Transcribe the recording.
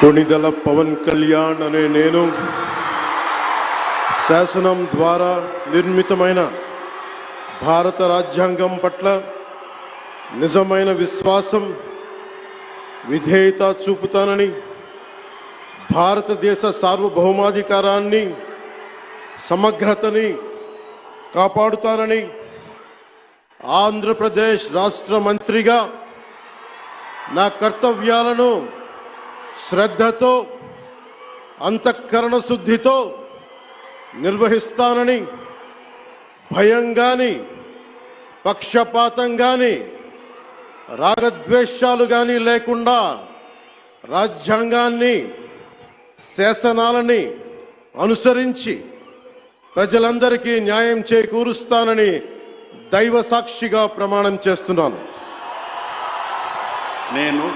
కొణిదెల పవన్ కళ్యాణ్ అనే నేను శాసనం ద్వారా నిర్మితమైన భారత రాజ్యాంగం పట్ల నిజమైన విశ్వాసం విధేయత చూపుతానని, భారతదేశ సార్వభౌమాధికారాన్ని సమగ్రతని కాపాడుతానని, ఆంధ్రప్రదేశ్ రాష్ట్ర మంత్రిగా నా కర్తవ్యాలను శ్రద్ధతో అంతఃకరణ శుద్ధితో నిర్వహిస్తానని, భయం గాని పక్షపాతం గాని రాగద్వేషాలు గాని లేకుండా రాజ్యాంగాన్ని శాసనాలని అనుసరించి ప్రజలందరికీ న్యాయం చేకూరుస్తానని దైవ సాక్షిగా ప్రమాణం చేస్తున్నాను. నేను